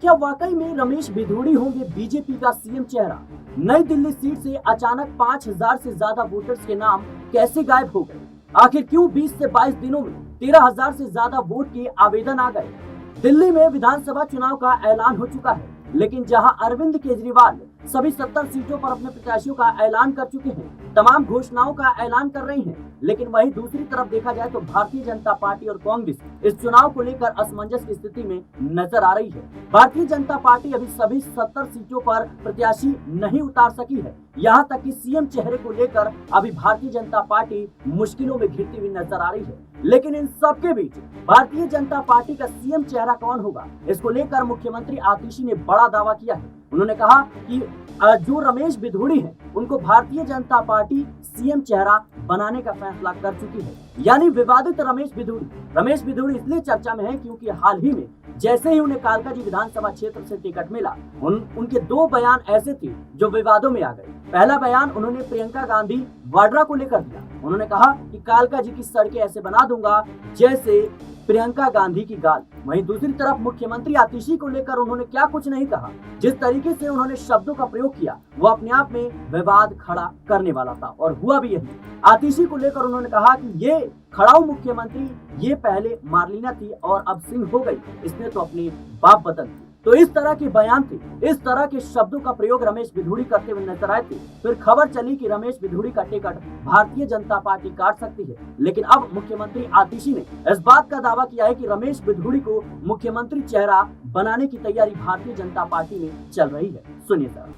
क्या वाकई में रमेश भिधोड़ी होंगे बीजेपी का सीएम चेहरा? नई दिल्ली सीट से अचानक 5000 से ज्यादा वोटर्स के नाम कैसे गायब हो गए? आखिर क्यों 20 से 22 दिनों में 13,000 से ज्यादा वोट के आवेदन आ गए? दिल्ली में विधानसभा चुनाव का ऐलान हो चुका है, लेकिन जहां अरविंद केजरीवाल सभी 70 सीटों पर अपने प्रत्याशियों का ऐलान कर चुके हैं, तमाम घोषणाओं का ऐलान कर रही हैं, लेकिन वहीं दूसरी तरफ देखा जाए तो भारतीय जनता पार्टी और कांग्रेस इस चुनाव को लेकर असमंजस की स्थिति में नजर आ रही है। भारतीय जनता पार्टी अभी सभी 70 सीटों पर प्रत्याशी नहीं उतार सकी है। यहाँ तक कि सीएम चेहरे को लेकर अभी भारतीय जनता पार्टी मुश्किलों में घिरती हुई नजर आ रही है। लेकिन इन सबके बीच भारतीय जनता पार्टी का सीएम चेहरा कौन होगा, इसको लेकर मुख्यमंत्री आतिशी ने बड़ा दावा किया है। उन्होंने कहा कि जो रमेश भिधोड़ी हैं, उनको भारतीय जनता पार्टी सीएम चेहरा बनाने का फैसला कर चुकी है। यानी विवादित रमेश भिधोड़ी इसलिए चर्चा में है क्योंकि हाल ही में जैसे ही उन्हें कालकाजी विधानसभा क्षेत्र से टिकट मिला, उनके दो बयान ऐसे थे जो विवादों में आ गए। पहला बयान उन्होंने प्रियंका गांधी वाड्रा को लेकर दिया। उन्होंने कहा कि कालकाजी की सड़कें ऐसे बना दूंगा जैसे प्रियंका गांधी की गाल। वहीं दूसरी तरफ मुख्यमंत्री आतिशी को लेकर उन्होंने क्या कुछ नहीं कहा। जिस तरीके से उन्होंने शब्दों का प्रयोग किया वो अपने आप में विवाद खड़ा करने वाला था, और हुआ भी यही। आतिशी को लेकर उन्होंने कहा कि ये खड़ाऊ मुख्यमंत्री ये पहले मार्लिना थी और अब सिंह हो गई, इसने तो अपनी बाप बदल दी। तो इस तरह के बयान थे, इस तरह के शब्दों का प्रयोग रमेश भिधोड़ी करते हुए नजर आए थे। फिर खबर चली कि रमेश भिधोड़ी का टिकट भारतीय जनता पार्टी काट सकती है, लेकिन अब मुख्यमंत्री आतिशी ने इस बात का दावा किया है कि रमेश भिधोड़ी को मुख्यमंत्री चेहरा बनाने की तैयारी भारतीय जनता पार्टी में चल रही है। सुनिए सर।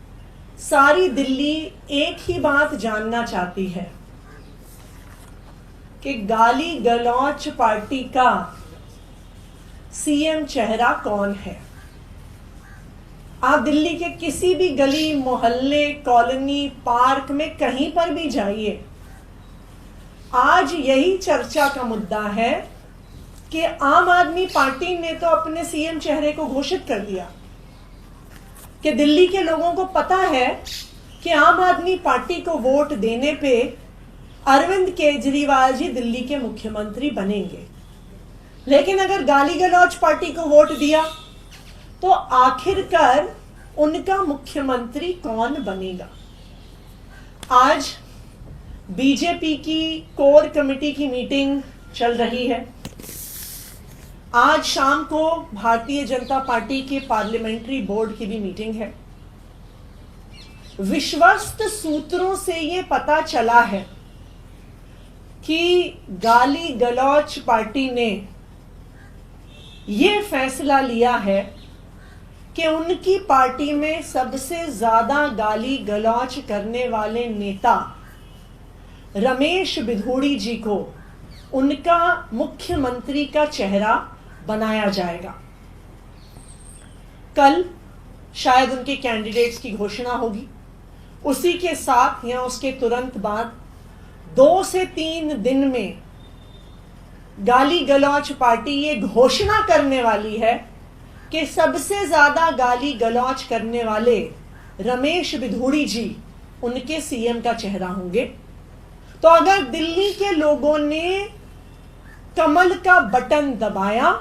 सारी दिल्ली एक ही बात जानना चाहती है कि गाली गलौच पार्टी का सीएम चेहरा कौन है। आप दिल्ली के किसी भी गली मोहल्ले कॉलोनी पार्क में कहीं पर भी जाइए, आज यही चर्चा का मुद्दा है कि आम आदमी पार्टी ने तो अपने सीएम चेहरे को घोषित कर दिया कि दिल्ली के लोगों को पता है कि आम आदमी पार्टी को वोट देने पे अरविंद केजरीवाल जी दिल्ली के मुख्यमंत्री बनेंगे। लेकिन अगर गाली गलौच पार्टी को वोट दिया तो आखिरकार उनका मुख्यमंत्री कौन बनेगा। आज बीजेपी की कोर कमेटी की मीटिंग चल रही है। आज शाम को भारतीय जनता पार्टी के पार्लियामेंट्री बोर्ड की भी मीटिंग है। विश्वस्त सूत्रों से ये पता चला है कि गाली गलौच पार्टी ने ये फैसला लिया है कि उनकी पार्टी में सबसे ज्यादा गाली गलौच करने वाले नेता रमेश भिधोड़ी जी को उनका मुख्यमंत्री का चेहरा बनाया जाएगा। कल शायद उनके कैंडिडेट्स की घोषणा होगी। उसी के साथ या उसके तुरंत बाद 2 से 3 दिन में गाली गलौच पार्टी ये घोषणा करने वाली है कि सबसे ज्यादा गाली गलौच करने वाले रमेश भिधोड़ी जी उनके सीएम का चेहरा होंगे। तो अगर दिल्ली के लोगों ने कमल का बटन दबाया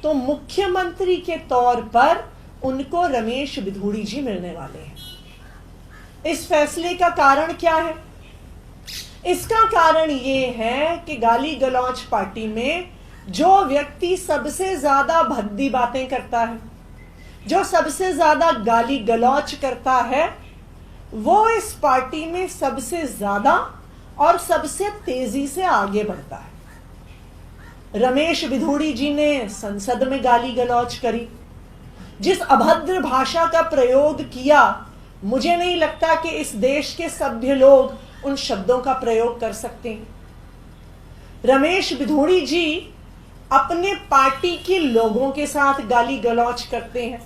तो मुख्यमंत्री के तौर पर उनको रमेश भिधोड़ी जी मिलने वाले हैं। इस फैसले का कारण क्या है? इसका कारण ये है कि गाली गलौच पार्टी में जो व्यक्ति सबसे ज्यादा भद्दी बातें करता है, जो सबसे ज्यादा गाली गलौच करता है, वो इस पार्टी में सबसे ज्यादा और सबसे तेजी से आगे बढ़ता है। रमेश भिधोड़ी जी ने संसद में गाली गलौच करी, जिस अभद्र भाषा का प्रयोग किया, मुझे नहीं लगता कि इस देश के सभ्य लोग उन शब्दों का प्रयोग कर सकते हैं। रमेश भिधोड़ी जी अपने पार्टी के लोगों के साथ गाली गलौच करते हैं।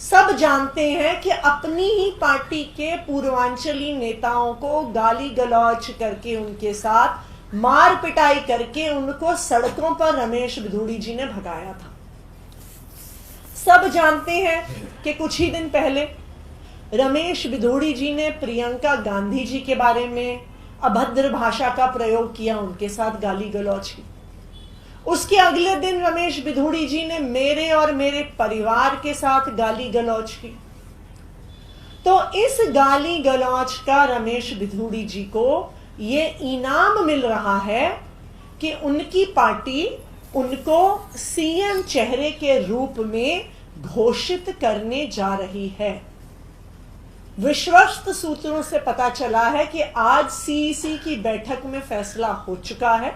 सब जानते हैं कि अपनी ही पार्टी के पूर्वांचली नेताओं को गाली गलौच करके उनके साथ मार पिटाई करके उनको सड़कों पर रमेश भिधोड़ी जी ने भगाया था। सब जानते हैं कि कुछ ही दिन पहले रमेश भिधोड़ी जी ने प्रियंका गांधी जी के बारे में अभद्र भाषा का प्रयोग किया, उनके साथ गाली गलौच की। उसके अगले दिन रमेश बिधूड़ी जी ने मेरे और मेरे परिवार के साथ गाली गलौज की। तो इस गाली गलौज का रमेश बिधूड़ी जी को ये इनाम मिल रहा है कि उनकी पार्टी उनको सीएम चेहरे के रूप में घोषित करने जा रही है। विश्वस्त सूत्रों से पता चला है कि आज सीईसी की बैठक में फैसला हो चुका है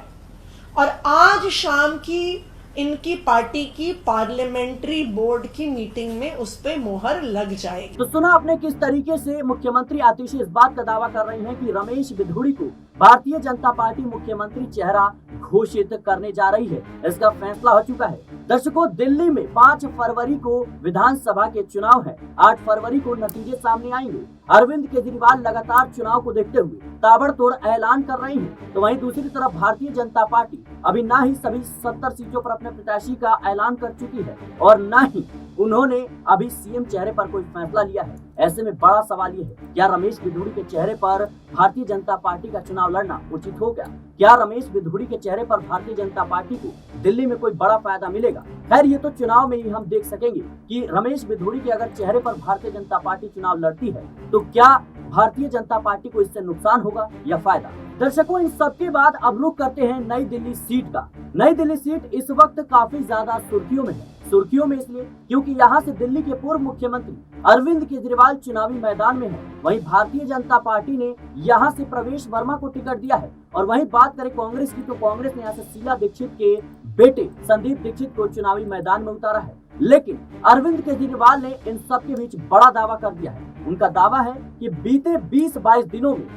और आज शाम की इनकी पार्टी की पार्लियामेंट्री बोर्ड की मीटिंग में उस पे मोहर लग जाएगी। तो सुना आपने किस तरीके से मुख्यमंत्री आतिशी इस बात का दावा कर रही हैं कि रमेश बिधूड़ी को भारतीय जनता पार्टी मुख्यमंत्री चेहरा घोषित करने जा रही है। इसका फैसला हो चुका है। दर्शकों, दिल्ली में 5 फरवरी को विधानसभा के चुनाव है। 8 फरवरी को नतीजे सामने आएंगे। अरविंद केजरीवाल लगातार चुनाव को देखते हुए ताबड़तोड़ ऐलान कर रही है, तो वहीं दूसरी तरफ भारतीय जनता पार्टी अभी ना ही सभी 70 सीटों पर अपने प्रत्याशी का ऐलान कर चुकी है और न ही उन्होंने अभी सीएम चेहरे पर कोई फैसला लिया है। ऐसे में बड़ा सवाल ये है, क्या रमेश बिधूड़ी के चेहरे पर भारतीय जनता पार्टी का चुनाव लड़ना उचित हो गया? क्या रमेश बिधूड़ी के चेहरे पर भारतीय जनता पार्टी को दिल्ली में कोई बड़ा फायदा मिलेगा? खैर, ये तो चुनाव में ही हम देख सकेंगे कि रमेश बिधूड़ी के अगर चेहरे पर भारतीय जनता पार्टी चुनाव लड़ती है तो क्या भारतीय जनता पार्टी को इससे नुकसान होगा या फायदा? दर्शकों, इन सबके बाद अब रुख करते हैं नई दिल्ली सीट का। नई दिल्ली सीट इस वक्त काफी ज्यादा सुर्खियों में है। सुर्खियों में इसलिए क्योंकि यहाँ से दिल्ली के पूर्व मुख्यमंत्री अरविंद केजरीवाल चुनावी मैदान में है। वहीं भारतीय जनता पार्टी ने यहाँ से प्रवेश वर्मा को टिकट दिया है। और वहीं बात करें कांग्रेस की, तो कांग्रेस ने यहाँ से शीला दीक्षित के बेटे संदीप दीक्षित को चुनावी मैदान में उतारा है। लेकिन अरविंद केजरीवाल ने इन सब के बीच बड़ा दावा कर दिया है। उनका दावा है कि बीते 20-22 दिनों में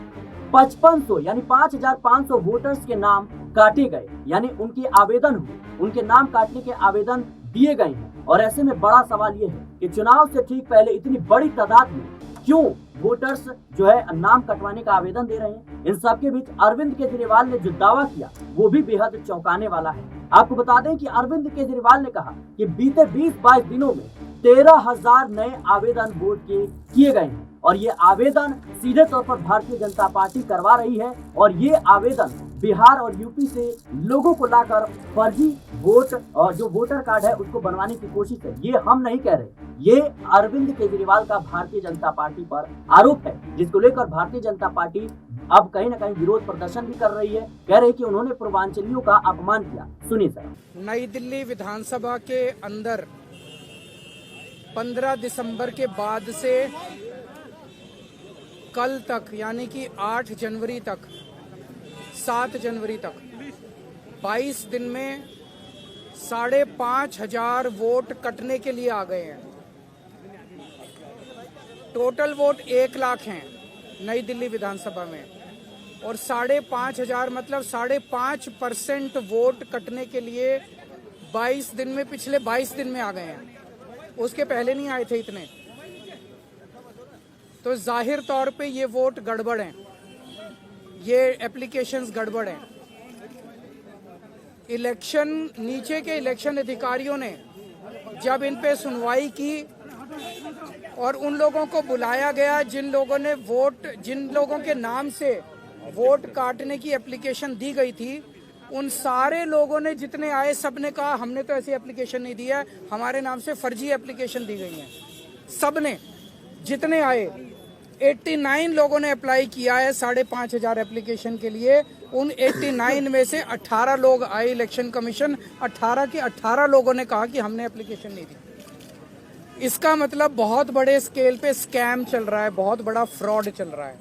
5500 यानी 5500 वोटर्स के नाम काटे गए, यानी उनके आवेदन हुए, उनके नाम काटने के आवेदन दिए गए हैं। और ऐसे में बड़ा सवाल ये है कि चुनाव से ठीक पहले इतनी बड़ी तादाद में क्यों वोटर्स जो है नाम कटवाने का आवेदन दे रहे हैं? इन सब के बीच अरविंद केजरीवाल ने जो दावा किया वो भी बेहद चौंकाने वाला है। आपको बता दें कि अरविंद केजरीवाल ने कहा कि बीते 20-22 दिनों में 13,000 नए आवेदन वोट के किए गए हैं और ये आवेदन सीधे तौर पर भारतीय जनता पार्टी करवा रही है। और ये आवेदन बिहार और यूपी से लोगों को लाकर फर्जी वोट और जो वोटर कार्ड है उसको बनवाने की कोशिश है। ये हम नहीं कह रहे, ये अरविंद केजरीवाल का भारतीय जनता पार्टी पर आरोप है, जिसको लेकर भारतीय जनता पार्टी अब कहीं न कहीं विरोध प्रदर्शन भी कर रही है। कह रही है कि उन्होंने पूर्वांचलियों का अपमान किया। सुनिए सर। नई दिल्ली विधानसभा के अंदर 15 दिसंबर के बाद से कल तक यानी कि 8 जनवरी तक 7 जनवरी तक 22 दिन में 5,500 वोट कटने के लिए आ गए हैं। टोटल वोट 1 लाख हैं नई दिल्ली विधानसभा में और 5,500 मतलब 5.5% वोट कटने के लिए 22 दिन में, पिछले 22 दिन में आ गए हैं। उसके पहले नहीं आए थे इतने। तो जाहिर तौर पे ये वोट गड़बड़ हैं, ये एप्लीकेशंस गड़बड़ हैं। इलेक्शन नीचे के इलेक्शन अधिकारियों ने जब इन पे सुनवाई की और उन लोगों को बुलाया गया जिन लोगों के नाम से वोट काटने की एप्लीकेशन दी गई थी, उन सारे लोगों ने जितने आए सब ने कहा हमने तो ऐसी एप्लीकेशन नहीं दी है, हमारे नाम से फर्जी एप्लीकेशन दी गई है। सब ने जितने आए 89 लोगों ने अप्लाई किया है 5,500 एप्लीकेशन के लिए। उन 89 में से 18 लोग आए इलेक्शन कमीशन, 18 के 18 लोगों ने कहा कि हमने एप्लीकेशन नहीं दी। इसका मतलब बहुत बड़े स्केल पे स्कैम चल रहा है, बहुत बड़ा फ्रॉड चल रहा है।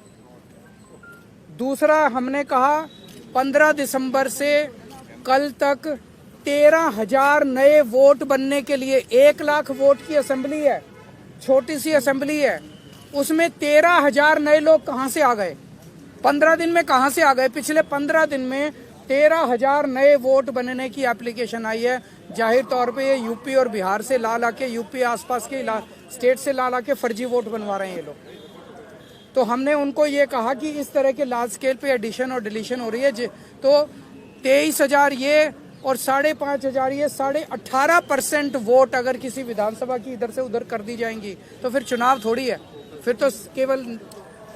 दूसरा, हमने कहा 15 दिसंबर से कल तक 13,000 नए वोट बनने के लिए 1 लाख वोट की असेंबली है, छोटी सी असेंबली है, उसमें 13,000 नए लोग कहां से आ गए? 15 दिन में कहां से आ गए? पिछले 15 दिन में 13,000 नए वोट बनने की एप्लीकेशन आई है। जाहिर तौर पे ये यूपी और बिहार से ला के, यूपी आसपास के स्टेट से ला के फर्जी वोट बनवा रहे हैं ये लोग। तो हमने उनको ये कहा कि इस तरह के लार्ज स्केल पे एडिशन और डिलीशन हो रही है, तो 23,000 ये और 5,500 ये 18.5% वोट अगर किसी विधानसभा की इधर से उधर कर दी जाएंगी तो फिर चुनाव थोड़ी है, फिर तो केवल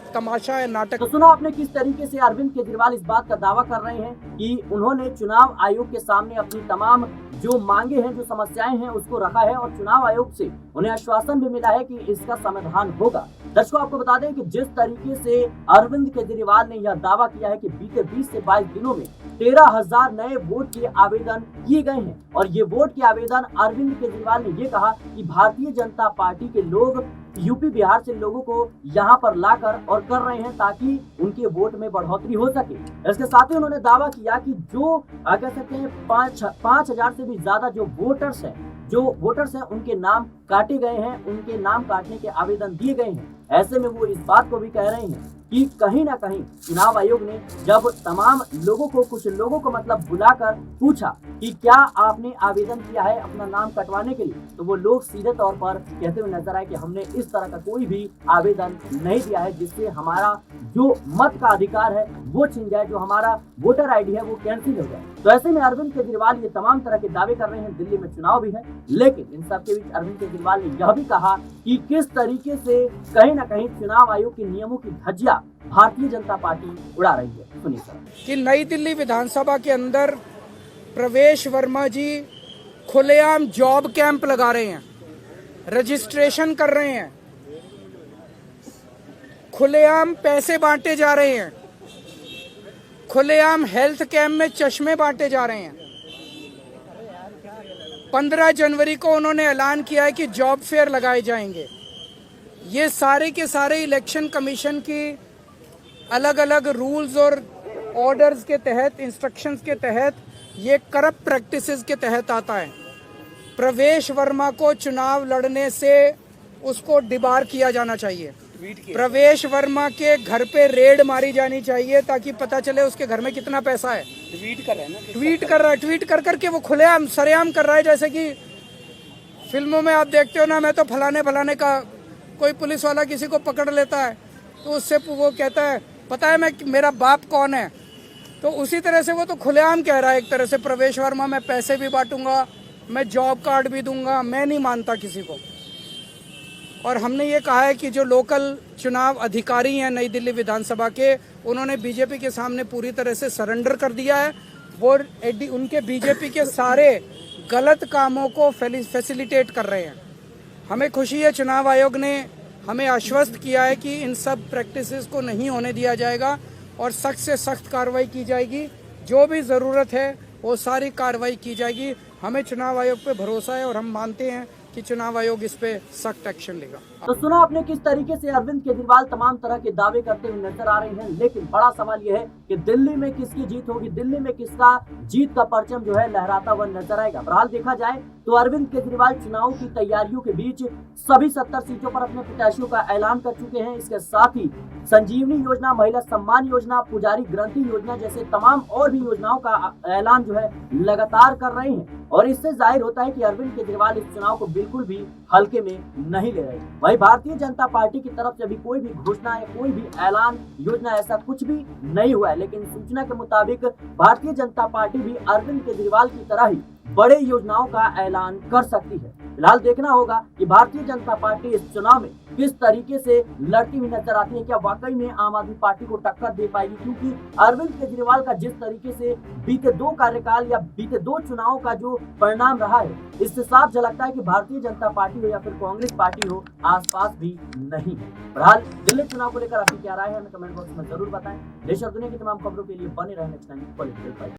तमाशा है, नाटक। तो सुना आपने किस तरीके से अरविंद केजरीवाल इस बात का दावा कर रहे हैं कि उन्होंने चुनाव आयोग के सामने अपनी तमाम जो मांगे हैं, जो समस्याएं हैं, उसको रखा है और चुनाव आयोग से उन्हें आश्वासन भी मिला है कि इसका समाधान होगा। दर्शकों, आपको बता दें कि जिस तरीके से अरविंद केजरीवाल ने यह दावा किया है कि बीते 20 से 22 दिनों में 13,000 नए वोट के आवेदन किए गए हैं और ये वोट के आवेदन अरविंद केजरीवाल ने ये कहा कि भारतीय जनता पार्टी के लोग यूपी बिहार से लोगों को यहाँ पर लाकर और कर रहे हैं ताकि उनके वोट में बढ़ोतरी हो सके। इसके साथ ही उन्होंने दावा किया कि जो कह सकते हैं 5,000 से भी ज्यादा जो वोटर्स हैं उनके नाम काटे गए हैं, उनके नाम काटने के आवेदन दिए गए हैं। ऐसे में वो इस बात को भी कह रहे हैं कि कहीं ना कहीं चुनाव आयोग ने जब तमाम लोगों को, कुछ लोगों को मतलब बुलाकर पूछा कि क्या आपने आवेदन किया है अपना नाम कटवाने के लिए, तो वो लोग सीधे तौर पर कहते हुए नजर आए कि हमने इस तरह का कोई भी आवेदन नहीं दिया है जिससे हमारा जो मत का अधिकार है वो छिन जाए, जो हमारा वोटर आईडी है वो कैंसिल हो जाए। तो ऐसे में अरविंद केजरीवाल ये तमाम तरह के दावे कर रहे हैं। दिल्ली में चुनाव भी है, लेकिन इन सब के बीच अरविंद केजरीवाल ने यह भी कहा कि किस तरीके से कहीं ना कहीं चुनाव आयोग के नियमों की धज्जियां भारतीय जनता पार्टी उड़ा रही है। सुनिए सर। कि नई दिल्ली विधानसभा के अंदर प्रवेश वर्मा जी खुलेआम जॉब कैंप लगा रहे हैं, रजिस्ट्रेशन कर रहे हैं, खुलेआम पैसे बांटे जा रहे हैं, खुलेआम हेल्थ कैंप में चश्मे बांटे जा रहे हैं। 15 जनवरी को उन्होंने ऐलान किया है कि जॉब फेयर लगाए जाएंगे। ये सारे के सारे इलेक्शन कमीशन की अलग अलग रूल्स और ऑर्डर्स के तहत, इंस्ट्रक्शंस के तहत, ये करप्ट प्रैक्टिसेस के तहत आता है। प्रवेश वर्मा को चुनाव लड़ने से उसको डिबार किया जाना चाहिए। प्रवेश वर्मा के घर पे रेड मारी जानी चाहिए ताकि पता चले उसके घर में कितना पैसा है। ट्वीट कर करके वो खुलेआम सरेआम कर रहा है, जैसे कि फिल्मों में आप देखते हो ना, मैं तो फलाने का, कोई पुलिस वाला किसी को पकड़ लेता है तो उससे वो कहता है पता है मेरा बाप कौन है, तो उसी तरह से वो तो खुलेआम कह रहा है एक तरह से प्रवेश वर्मा, मैं पैसे भी बांटूंगा, मैं जॉब कार्ड भी दूंगा। मैं नहीं मानता किसी को। और हमने ये कहा है कि जो लोकल चुनाव अधिकारी हैं नई दिल्ली विधानसभा के, उन्होंने बीजेपी के सामने पूरी तरह से सरेंडर कर दिया है। वो उनके बीजेपी के सारे गलत कामों को फैसिलिटेट कर रहे हैं। हमें खुशी है चुनाव आयोग ने हमें आश्वस्त किया है कि इन सब प्रैक्टिसेस को नहीं होने दिया जाएगा और सख्त से सख्त कार्रवाई की जाएगी। जो भी ज़रूरत है वो सारी कार्रवाई की जाएगी। हमें चुनाव आयोग पे भरोसा है और हम मानते हैं कि चुनाव आयोग इस पे सख्त एक्शन लेगा। तो सुना आपने किस तरीके से अरविंद केजरीवाल तमाम तरह के दावे करते हुए नजर आ रहे हैं, लेकिन बड़ा सवाल यह है कि दिल्ली में किसकी जीत होगी, दिल्ली में किसका जीत का परचम जो है लहराता हुआ नजर आएगा। बहरहाल देखा जाए तो अरविंद केजरीवाल चुनाव की तैयारियों के बीच सभी 70 सीटों पर अपने प्रत्याशियों का ऐलान कर चुके हैं। इसके साथ ही संजीवनी योजना, महिला सम्मान योजना, पुजारी ग्रंथि योजना जैसे तमाम और भी योजनाओं का ऐलान जो है लगातार कर रहे हैं और इससे जाहिर होता है कि अरविंद केजरीवाल इस चुनाव को बिल्कुल भी हल्के में नहीं ले रहे। वहीं भारतीय जनता पार्टी की तरफ से अभी कोई भी घोषणा या कोई भी ऐलान, योजना ऐसा कुछ भी नहीं हुआ है, लेकिन सूचना के मुताबिक भारतीय जनता पार्टी भी अरविंद केजरीवाल की तरह ही बड़े योजनाओं का ऐलान कर सकती है। फिलहाल देखना होगा कि भारतीय जनता पार्टी इस चुनाव में किस तरीके से लड़ती हुई नजर आती है। क्या वाकई में आम आदमी पार्टी को टक्कर दे पाएगी, क्योंकि अरविंद केजरीवाल का जिस तरीके से बीते 2 कार्यकाल या बीते 2 चुनावों का जो परिणाम रहा है, इससे साफ झलकता है कि भारतीय जनता पार्टी हो या फिर कांग्रेस पार्टी हो, आसपास भी नहीं है। फिलहाल दिल्ली चुनाव को लेकर आपकी क्या राय है, हमें कमेंट बॉक्स में जरूर बताएं। देश और दुनिया की तमाम खबरों के लिए बने रहने चाहिए पॉलिटिकल फाइट।